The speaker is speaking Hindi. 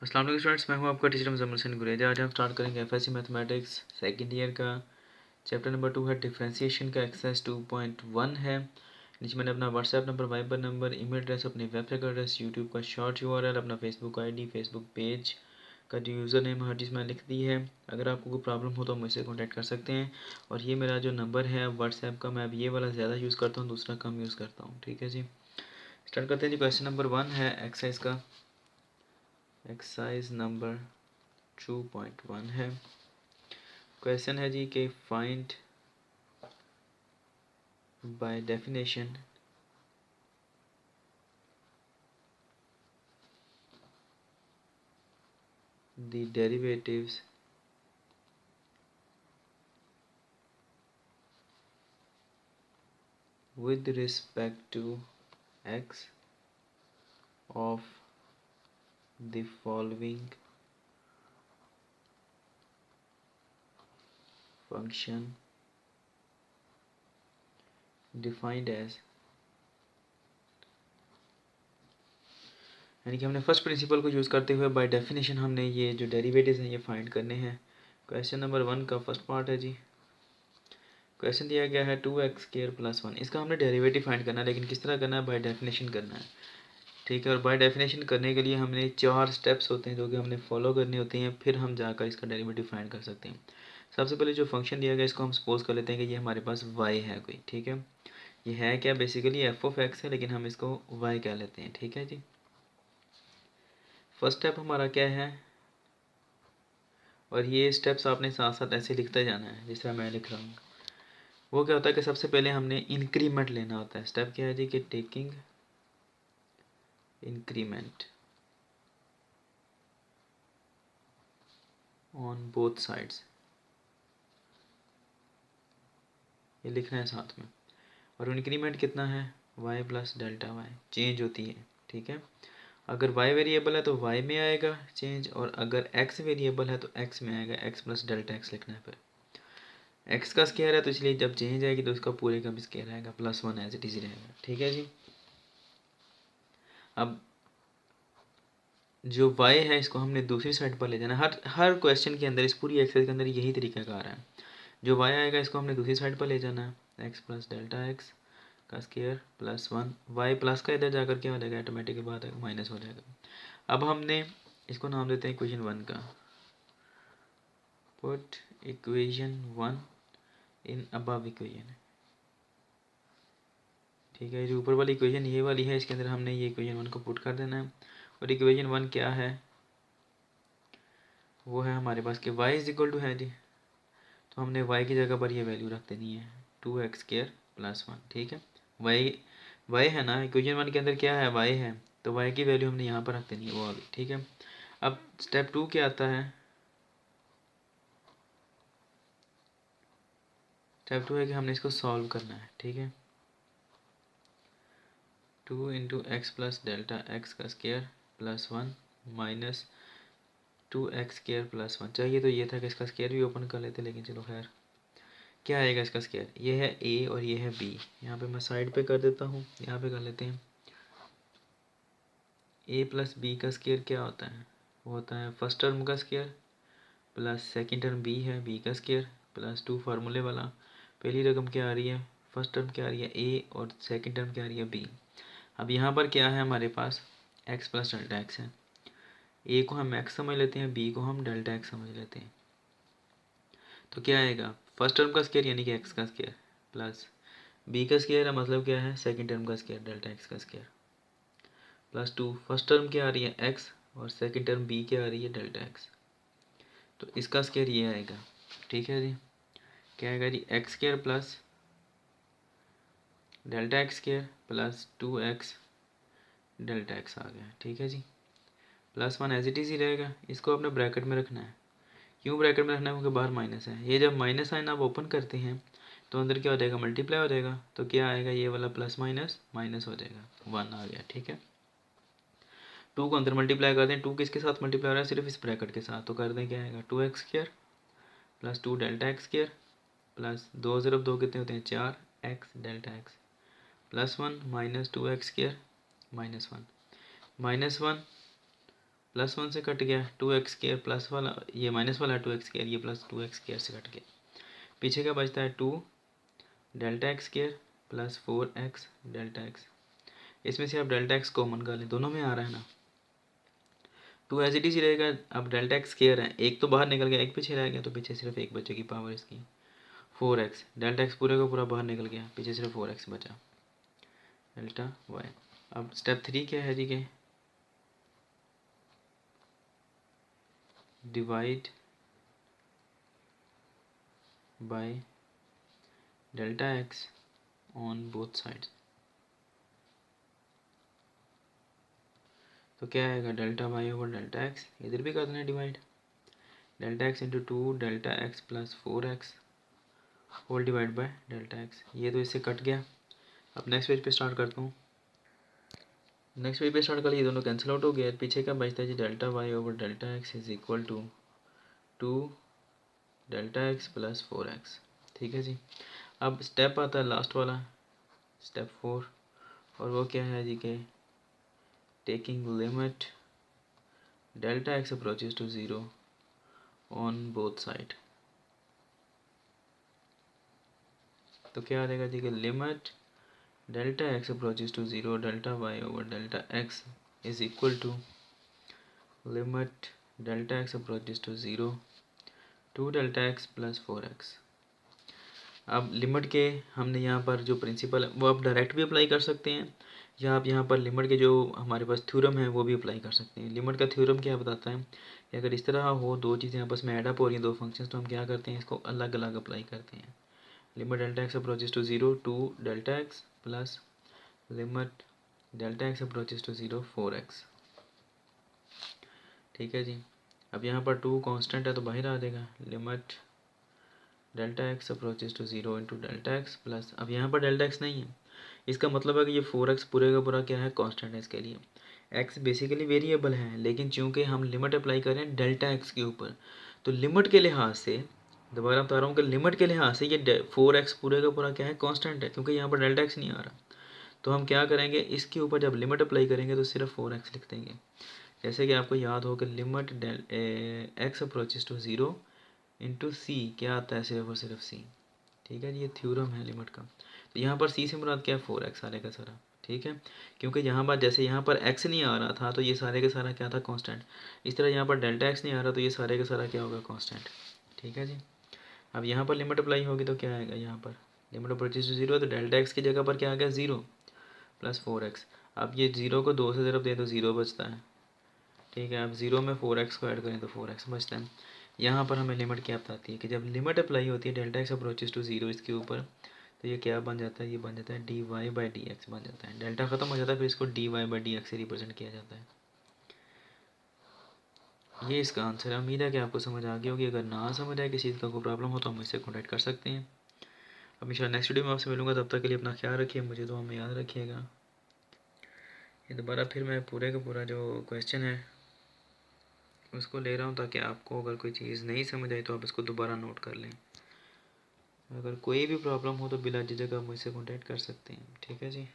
अस्सलाम वालेकुम स्टूडेंट्स, मैं हूं आपका टीचर मुज़म्मिल हसन गुरेजा। आज हम स्टार्ट करेंगे एफएससी मैथमेटिक्स सेकंड ईयर का चैप्टर नंबर 2 है डिफरेंशिएशन का एक्सरसाइज 2.1 है। नीचे मैंने अपना WhatsApp number, Viber number, email address, अपनी वेबसाइट का एड्रेस, यूट्यूब का शॉर्ट यूआरएल, अपना फेसबुक आईडी, फेसबुक पेज का जो यूज़र नेम, हर चीज़ मैंने लिख दी है। अगर आपको कोई प्रॉब्लम हो तो मुझसे कॉन्टैक्ट कर सकते हैं। और ये मेरा जो नंबर है व्हाट्सएप का, मैं अब ये वाला ज़्यादा यूज़ करता हूँ, दूसरा कम यूज़ करता हूँ। ठीक है जी, स्टार्ट करते हैं जी। क्वेश्चन नंबर 1 है एक्सरसाइज का, एक्सरसाइज नंबर 2.1 है। क्वेश्चन है जी कि find by definition the derivatives with respect to x of the following function defined as, यानी कि हमने फर्स्ट प्रिंसिपल को यूज़ करते हुए बाय डेफिनेशन हमने ये जो डेरिवेटिव्स हैं ये फाइंड करने हैं। क्वेश्चन नंबर 1 का फर्स्ट पार्ट है जी। क्वेश्चन दिया गया है 2x² + 1, इसका हमने डेरिवेटिव फाइंड करना है, लेकिन किस तरह करना है, बाय डेफिनेशन करना है। ठीक है, और बाय डेफिनेशन करने के लिए हमने 4 स्टेप्स होते हैं जो कि हमने फॉलो करने होते हैं, फिर हम जाकर इसका डेरिवेटिव फाइंड कर सकते हैं। सबसे पहले जो फंक्शन दिया गया इसको हम सपोज कर लेते हैं कि ये हमारे पास y है कोई। ठीक है, ये है क्या, बेसिकली f(x) है, लेकिन हम इसको y कह लेते हैं। ठीक है जी, फर्स्ट स्टेप हमारा क्या है, और ये स्टेप्स आपने साथ साथ ऐसे लिखते जाना है जिस तरह मैं लिख रहा हूँ। वो क्या होता है कि सबसे पहले हमने इंक्रीमेंट लेना होता है। स्टेप क्या है जी कि taking increment on both sides, ये लिखना है साथ में। और इंक्रीमेंट कितना है, y + Δy, चेंज होती है। ठीक है, अगर y वेरिएबल है तो y में आएगा चेंज, और अगर x वेरिएबल है तो x में आएगा, x + Δx लिखना है। फिर x का स्क्वायर है तो इसलिए जब चेंज आएगी तो इसका पूरे का भी स्क्वायर आएगा, +1 एज इट इज रहेगा। ठीक है जी, अब जो y है इसको हमने दूसरी साइड पर ले जाना है। हर क्वेश्चन के अंदर, इस पूरी एक्सरसाइज के अंदर यही तरीका कार है। जो y आएगा इसको हमने दूसरी साइड पर ले जाना है, x + Δx का स्क्वायर +1, y प्लस का इधर जाकर क्या हो जाएगा, ऑटोमेटिक बात है माइनस हो जाएगा। अब हमने इसको नाम देते हैं इक्वेशन 1 का। Put equation 1 in above equation. ठीक है, जो ऊपर वाली इक्वेशन ये वाली है, इसके अंदर हमने ये इक्वेशन 1 को पुट कर देना है। और इक्वेशन 1 क्या है, वो है हमारे पास कि y है जी, तो हमने y की जगह पर ये वैल्यू रख देनी है 2x² + 1। ठीक है, y है ना, इक्वेशन 1 के अंदर क्या है, y है, तो y की वैल्यू हमने यहाँ पर रख देनी है वो अभी। ठीक है, अब स्टेप 2 क्या आता है, स्टेप 2 है कि हमने इसको सॉल्व करना है। ठीक है, 2 × x + Δx का स्क्वायर +1 माइनस 2x² + 1 चाहिए, तो ये था कि इसका स्क्वायर भी ओपन कर लेते, लेकिन चलो खैर। क्या आएगा इसका स्क्वायर, ये है a और ये है b। यहाँ पे मैं साइड पे कर देता हूँ, यहाँ पे कर लेते हैं। a + b का स्क्वायर क्या होता है, वो होता है फर्स्ट टर्म का square plus second term b है, b का स्क्वायर +2 फार्मूले वाला। पहली रकम क्या आ रही है, फर्स्ट टर्म क्या आ रही है a, और सेकेंड टर्म क्या आ रही है b। अब यहाँ पर क्या है हमारे पास, x + Δx है। a को हम x समझ लेते हैं, b को हम Δx समझ लेते हैं। तो क्या आएगा, फर्स्ट टर्म का स्क्वायर यानी कि x का स्क्वायर प्लस b का स्क्वायर है, मतलब क्या है, सेकेंड टर्म का स्क्वायर Δx का स्क्वायर +2। फर्स्ट टर्म क्या आ रही है x, और सेकेंड टर्म b क्या आ रही है Δx, तो इसका स्क्वायर ये आएगा। ठीक है जी, क्या आएगा जी, x² + Δx² + 2x Δx आ गया। ठीक है जी, +1 एज इट इज ही रहेगा, इसको अपने ब्रैकेट में रखना है। क्यों ब्रैकेट में रखना है, क्योंकि बाहर माइनस है। ये जब माइनस साइन आप ओपन करते हैं तो अंदर क्या हो जाएगा, मल्टीप्लाई हो जाएगा, तो क्या आएगा, ये वाला प्लस माइनस माइनस हो जाएगा, 1 आ गया। ठीक है, 2 को अंदर मल्टीप्लाई कर दें, 2 किसके साथ मल्टीप्लाई हो रहा है, सिर्फ इस ब्रैकेट के साथ, तो कर दें क्या आएगा, 2x² + 2 Δx² प्लस 2 ज़रब 2 कितने होते हैं, 4x Δx +1 माइनस 2x² -1 -1 +1 से कट गया, 2x² प्लस वाला, ये माइनस वाला 2x², ये प्लस 2x² से कट गया। पीछे का बचता है 2 delta x² plus 4x delta x। इसमें से आप डेल्टा x कॉमन कर लें, दोनों में आ रहा है ना, 2 एज इट इज रहेगा। अब डेल्टा x² है, एक तो बाहर निकल गया, एक पीछे रह गया, तो पीछे सिर्फ एक बचेगी पावर इसकी 4x। डेल्टा x पूरे का पूरा बाहर निकल गया, पीछे सिर्फ 4x बचा, डेल्टा y। अब स्टेप 3 क्या है जी के, divide by delta x on both sides. तो क्या आएगा, delta y over delta x, इधर भी कर देना divide, delta x into 2 delta x plus 4x whole divide by delta x। ये तो इससे कट गया। अब नेक्स्ट पेज पे स्टार्ट करता हूँ। नेक्स्ट पेज पे स्टार्ट कर, ये दोनों कैंसिल आउट हो गया। पीछे का बचता है जी delta y over delta x is equal to 2 delta x plus 4x। ठीक है जी। अब स्टेप आता है लास्ट वाला, स्टेप 4, और वो क्या है जी के, taking limit delta x approaches to 0 on both side. तो क्या आ जाएगा जी के, limit delta x approaches to 0 delta y over delta x is equal to limit delta x approaches to 0 2 delta x plus 4x। अब लिमिट के हमने यहाँ पर जो प्रिंसिपल है वो आप डायरेक्ट भी अप्लाई कर सकते हैं, या आप यहाँ पर लिमिट के जो हमारे पास थ्योरम है वो भी अप्लाई कर सकते हैं। लिमिट का थ्योरम क्या बताता है कि अगर इस तरह हो, दो चीज़ें आपस में ऐड अप हो रही हैं, दो फंक्शंस, तो हम क्या करते हैं, इसको अलग अलग अप्लाई करते हैं। Limit delta x approaches to 0 2 delta x plus limit delta x approaches to 0 4x। ठीक है जी। अब यहाँ पर 2 कांस्टेंट है तो बाहर आ जाएगा, limit delta x approaches to 0 into delta x plus, अब यहाँ पर डेल्टा x नहीं है, इसका मतलब है कि ये 4x पूरे का पूरा क्या है, कांस्टेंट है इसके लिए। x बेसिकली वेरिएबल है, लेकिन चूंकि हम लिमिट अप्लाई कर रहे हैं डेल्टा x के ऊपर, तो लिमिट के लिहाज से, दोबारा बता रहा हूँ कि लिमिट के लिहाज से ये 4x पूरे का पूरा क्या है, कांस्टेंट है, क्योंकि यहाँ पर डेल्टा x नहीं आ रहा। तो हम क्या करेंगे, इसके ऊपर जब लिमिट अप्लाई करेंगे तो सिर्फ 4x लिख देंगे। जैसे कि आपको याद हो कि limit x approaches to 0 into C क्या आता है, सिर्फ और सिर्फ सी। ठीक है जी, ये थ्योरम है लिमिट का। तो यहाँ पर सी से मुराद क्या है, 4x सारे का सारा। ठीक है, क्योंकि यहाँ पर जैसे यहाँ पर x नहीं आ रहा था तो ये सारे का सारा क्या था, कांस्टेंट। इस तरह यहाँ पर डेल्टा x नहीं आ रहा तो ये सारे का सारा क्या होगा, कांस्टेंट। ठीक है जी। अब यहाँ पर लिमिट अप्लाई होगी तो क्या आएगा, यहाँ पर लिमिट अप्रोचेज टू 0 है तो डेल्टा x की जगह पर क्या आ गया, 0 प्लस 4x। अब ये 0 को 2 से तरफ दे तो 0 बचता है। ठीक है, अब 0 में 4x को ऐड करें तो 4x बचता है। यहाँ पर हमें लिमिट क्या बताती है कि जब लिमिट अप्लाई होती है डेल्टा x अप्रोचेज टू 0 इसके ऊपर, तो ये क्या बन जाता है, ये बन जाता है dy बाई डी एक्स बन जाता है। डेल्टा खत्म हो जाता है, फिर इसको dy बाई डी एक्स से रिप्रेजेंट किया जाता है। ये इसका आंसर है। उम्मीद है कि आपको समझ आ गई होगी। अगर ना समझ आए, किसी चीज़ का कोई प्रॉब्लम हो तो हम मुझसे कॉन्टैक्ट कर सकते हैं। अब इंशाल्लाह नेक्स्ट वीडियो में आपसे मिलूंगा, तब तक के लिए अपना ख्याल रखिए, मुझे तो हमें याद रखिएगा। ये दोबारा फिर मैं पूरे का पूरा जो क्वेश्चन है उसको ले रहा हूँ, ताकि आपको अगर कोई चीज़ नहीं समझ आई तो आप इसको दोबारा नोट कर लें। अगर कोई भी प्रॉब्लम हो तो बिला झिझक आप मुझसे कॉन्टैक्ट कर सकते हैं। ठीक है जी।